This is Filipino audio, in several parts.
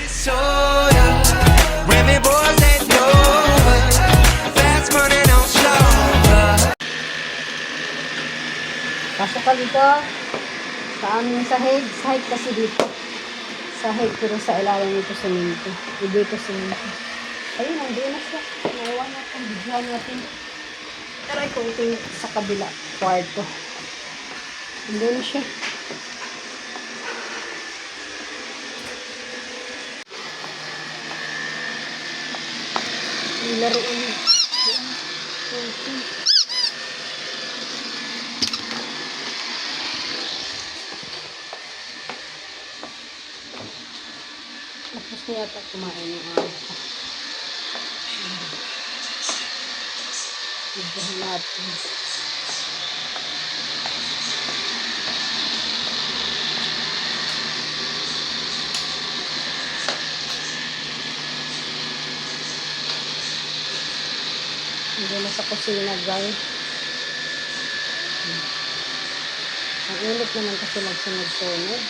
Soda, Remy boys that over, fast money don't slow. Pasok ka dito sa aming sahig. Sahig kasi dito. Sahig pero sa ilalim nito semento. Dito semento. Ayun, nandiyan na siya. Nawa natin. Bigyan natin. Taray ko ito sa kabila. Kwarto. Nandiyan na siya. Laro ulit. Tapos na yata kumain yung araw ko. Ibigyan natin. Hindi na sa kusina, guys. Ang init naman kasi magsunod-sunod.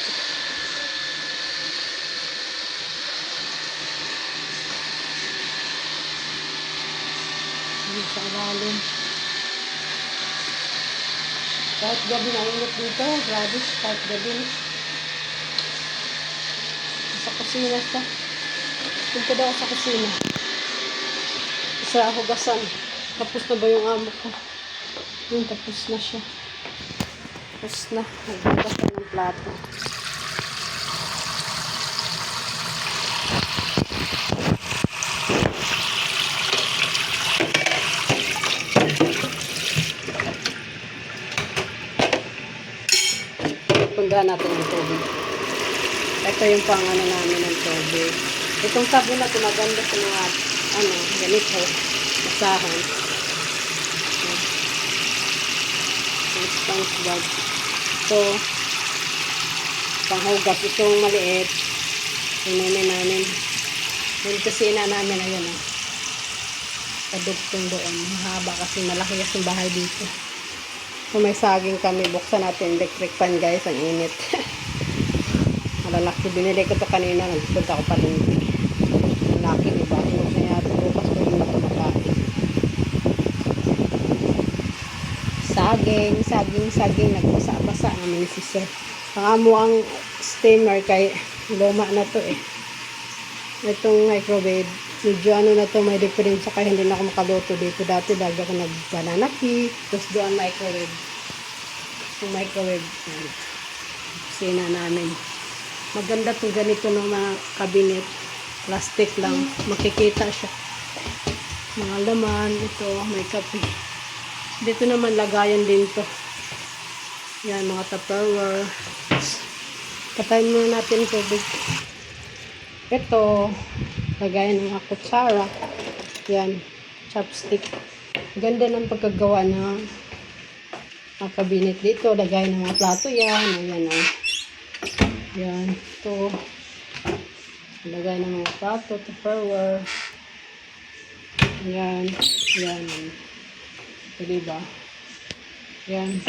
Sa ilalim. Kahit gabi na init dito, grabe, kahit gabi. Sa kusina siya. Punta daw sa kusina. Sa hugasan. Tapos na ba yung amo ko? Yun, tapos na siya. Tapos na. Naghugasan ng plato. Pundahan natin yung tubig. Ito yung pangano namin ng tubig. Itong sabon na maganda sa mga ganito, basahan. Yung sponge bag. Ito, panghugas. Itong maliit. Inunin namin. Yung kusina namin, ayan o. Padugtong doon. Mahaba kasi malaki kasi bahay dito. Kung may saging kami, buksan natin electric fan, guys. Ang init. Malalaki. Binili ko to kanina. Nagpunta ko pa rin. Malaki, diba? Inog na yata. Bukas ko rin na kumakain. Saging. Nagbasa-basa namin si sir. Ang amo ang steamer kay luma na to eh. Itong microwave. Medyo na to, may difference kaya hindi na ako makaluto dito. Dati lagi ako nag-banana cake. Tapos doon microwave. Yung microwave. Kusina namin. Maganda itong ganito ng mga cabinet. Plastic lang. Makikita siya. Mga laman. Ito, may kape. Dito naman lagayan din to. Yan, mga Tupperware. Patayin muna natin tubig. Ito, lagayan ng mga kutsara. Yan, chopstick. Ganda ng pagkagawa ng cabinet dito. Lagayan ng mga plato yan. Ayan o. Yan, ito. Lagayan ng mga plato, Tupperware. Yan, yan. Ito diba? Yan.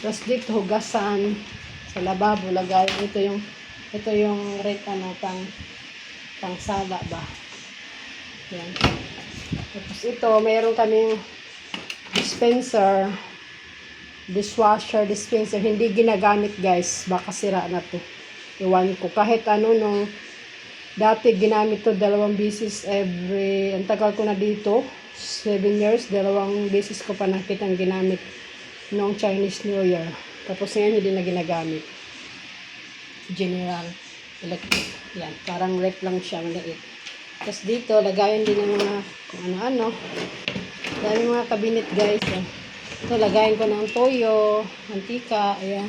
Tapos dito, hugasan. Sa lababo, lagayan. Ito yung red, pang sala ba. Yan. Tapos ito, mayroon kaming dishwasher dispenser. Hindi ginagamit, guys. Baka sira na to. Iwan ko. Kahit nung dati ginamit to 2 beses ang tagal ko na dito. 7 years. 2 beses ko pa nakitang ginamit noong Chinese New Year. Tapos ngayon hindi na ginagamit. General Electric. Yan. Parang rep lang siya. Maliit. Tapos dito, lagayan din ng mga kung ano-ano. Dami mga cabinet, guys. Ito, lagayan ko ng toyo, mantika. Ayan.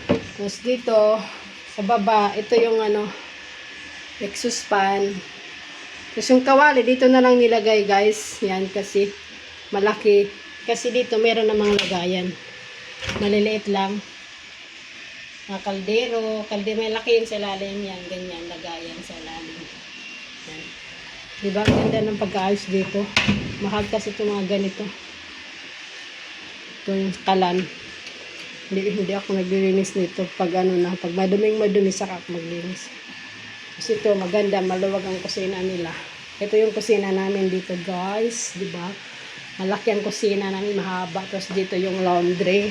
Tapos dito, sa baba, ito yung exhaust fan. Tapos yung kawali, dito na lang nilagay, guys. Yan, kasi malaki. Kasi dito, meron namang lagayan. Maliliit lang. Kaldero, may laki yun sa ilalim yan, ganyan, lagayan sa ilalim. Yan. Diba, ang ganda ng pagkaayos dito. Mahal kasi itong mga ganito. Ito yung kalan. Hindi ako naglilinis nito pag pag madumi saka ako maglinis. Kasi ito, maganda, maluwag ang kusina nila. Ito yung kusina namin dito, guys. Diba? Malaki ang kusina namin, mahaba. Tapos dito yung laundry.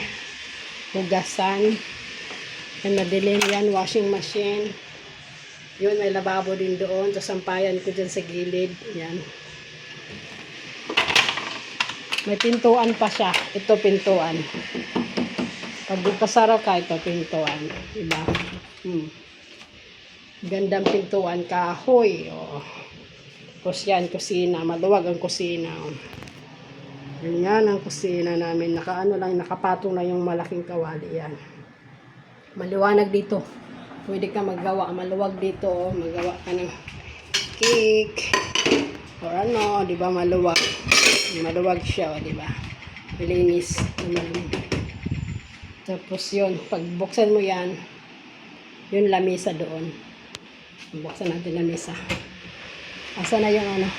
Hugasan. Yan, madilim yan, washing machine. Yun, may lababo din doon. Tapos sampayan ko dyan sa gilid. Yan. May pintuan pa siya. Ito pintuan. Pag pasaraw ka, ito pintuan. Diba? Gandang pintuan, kahoy. Oh. Tapos yan, kusina. Maluwag ang kusina. Oh. Yan ang kusina namin. Nakaano lang, nakapatong na yung malaking kawali. Yan. Maliwanag dito. Pwede ka maggawa. Maluwag dito. Oh. Magawa ka ng cake. Or ano, di ba maluwag. Maluwag siya, di ba? Malinis. Tapos yun, pag buksan mo yan, yun lamisa doon. Buksan natin lamisa. Asa na yung ano?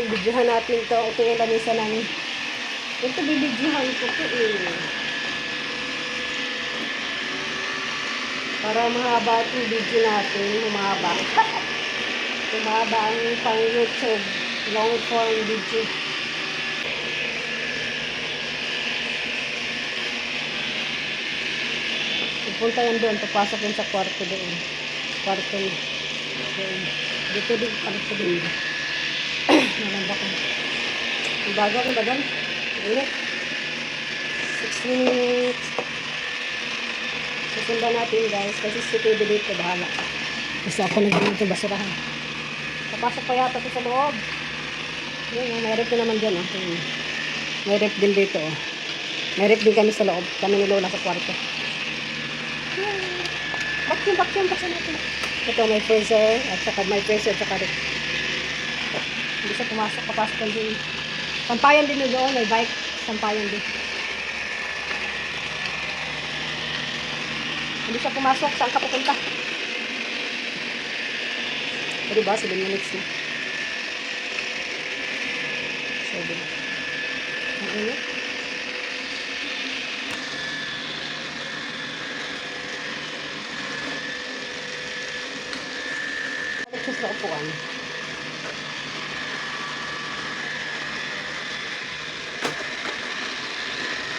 Videohan natin to. Ito yung lamisa namin. Ito bibidyohan ko po Para mahaba itong video natin. Humaba. Humaba ang pang YouTube. Long form video. Pupunta yan doon. Papasok yun sa kwarto doon. Kwarto doon. Dito din. Kwarto doon. Nalanda ko. Ang baga ko ba doon? Ulit. 6 minutes. Susundan natin guys. Kasi si TV dito bahala. Kasi ako naging ito basurahan. Papasok pa yata sa loob. Yun, may rep din naman dyan. May rep din dito. May rep din kami sa loob. Kami ni Lola sa kwarto. Vacuum, basta natin. Ito may freezer, at saka may freezer, at saka rep. Hindi siya pumasok, papasok lang din. Sampayan din doon, may bike. Sampayan din. Hindi siya pumasok, saan ka pupunta? O diba, 7 minutes na. 7. Ang init. Balik sa upuan.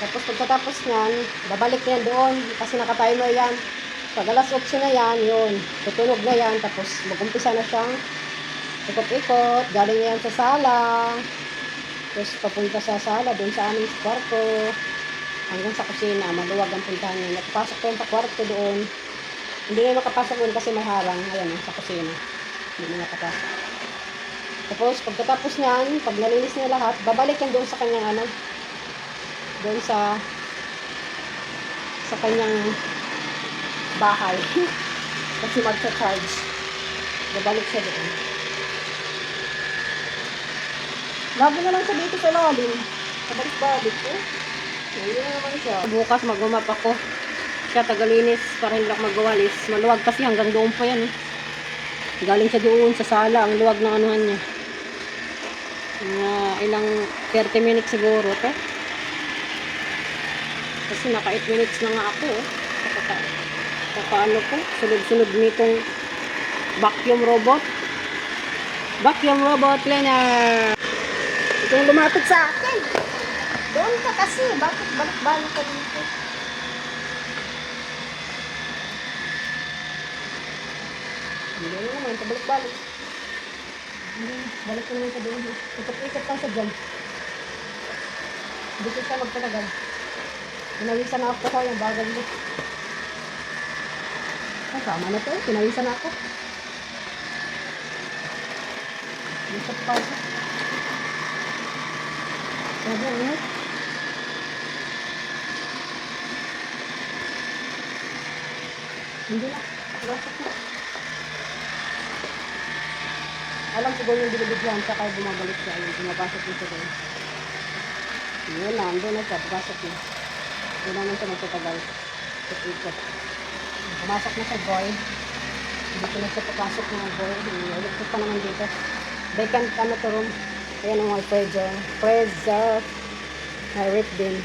Tapos pagkatapos niyan, babalik na yan doon kasi naka-timer yan. Pag alas 8 na yan, yun, tutunog na yan. Tapos mag-umpisa na siyang ikot-ikot. Galing na yan sa sala. Tapos papunta sa sala, doon sa aming kwarto. Hanggang sa kusina, maluwag ang puntahan niya. Nakapasok ko yung sa kwarto doon. Hindi na makapasok doon kasi may harang. Ayan, sa kusina. Hindi na nakapasok. Tapos pagkatapos niyan, pag nalinis niya lahat, babalik yan doon sa kanyang ano, doon sa kanyang bahay. Kasi magsa-charge. Babalik siya doon. Lagi na lang siya dito sa lalim. Kabalik-balik ko. Hindi na naman siya. Bukas mag-umap ako. Siya tagalinis para hindi ako magawalis. Maluwag kasi hanggang doon pa yan. Galing siya doon sa sala. Ang luwag ng anuhan niya. Ilang 30 minutes siguro to. Kasi naka 8 minutes na nga ako. Ano ko, sunod-sunod nitong vacuum robot. Vacuum robot cleaner. Itong lumapit sa akin. Doon ka kasi. Bakit balik-balik ka dito? Hindi naman. Pabalik-balik. Balik ko naman sa doon. Ikot-ikot lang sa dyan. Dito ka magpanagal. Pinawisan na ako yung bagal mo. Tama na ito eh. Pinawisan na ako. Isap pa ito. Sabi ang init. Hindi na. Rasok na. Alam siguro yung binibigyan sa kaya bumabalik siya. Yung bumapasok niya doon. Yun na. Doon na siya. Bumapasok niya. Doon naman siya magtatagal. Ikot-ikot. Pumasok na sa boy. Dito na siya papasok ng boy. Electric pa naman dito. Vacant ano to room. Ayan ang mga freezer. Freezer. May rip din.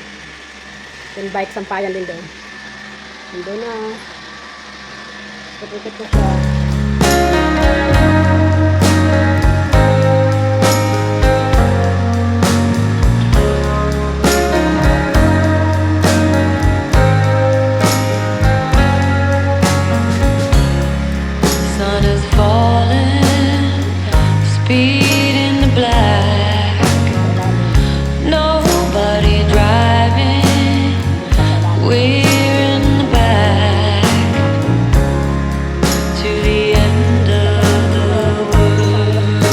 Yung bike sampayan din doon. Doon na. Ikot ko siya. Sun is falling, speed in the black. Nobody driving, we're in the back to the end of the world.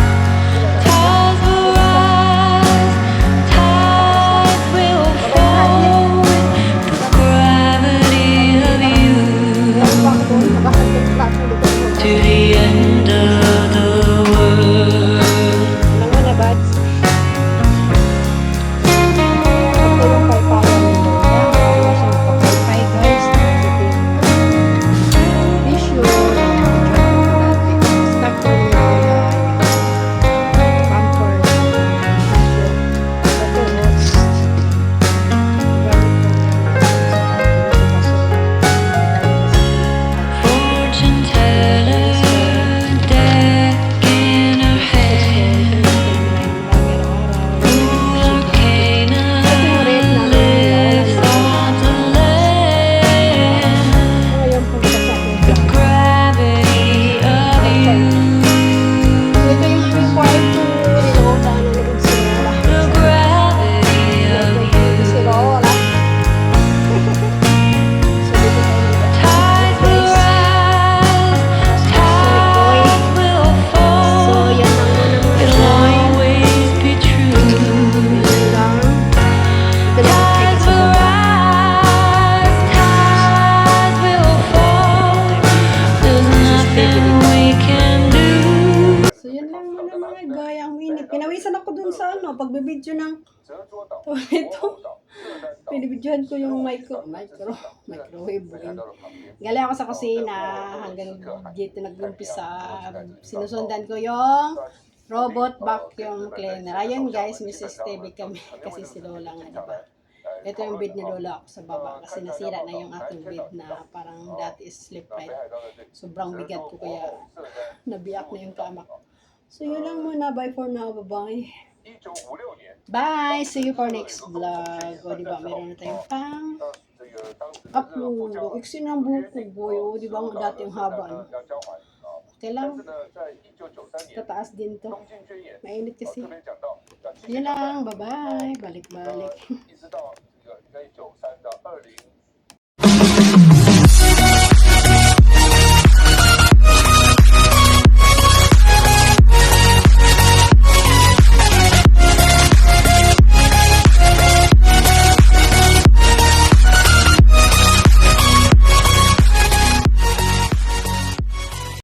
Tides will rise, tides will fall. The gravity of you to the end of the world. Alam mo na, Bads? Ito yung paypayan nito. Wala siya magpapaypay, guys. Tissue. Stock ko yung pampers. Ito, Fortune teller, deck in her hand. Ruler Canaan lives on the land. The gravity of you. Ito yung required to reload ang nanonood si Lola. The gravity of you. Si Lola. So, dito tayo Tides will rise, tides will So, fall. yan lang muna mga It'll guys. always be true. Yan lang. Ito lang ang Tides sa will baba. rise, tides will fall. There's nothing we can do. So, yun lang muna mga gaya. Ang init. Pinawisan ako dun sa pagbibidyo ng ito. Pinibidyohan ko yung microwave. Galing ako sa kusina hanggang dito nag-umpisa. Sinusundan ko yung robot vacuum cleaner. Ayun guys, Mrs. TV kami kasi si Lola nga, diba? Ito yung bed ni Lola ako sa baba kasi nasira na yung aking bed na parang dati is sleep right. Sobrang bigat ko kaya nabiyak na yung kama ko. So yun lang muna. Bye for now. Bye-bye. Bye! See you for next vlog. O diba, meron na tayong pang upload. Iksi ng buko, boy. O diba, ang dati yung haba. No? Okay lang. Tataas din to. Mainit kasi. Yun lang. Bye-bye. Balik-balik.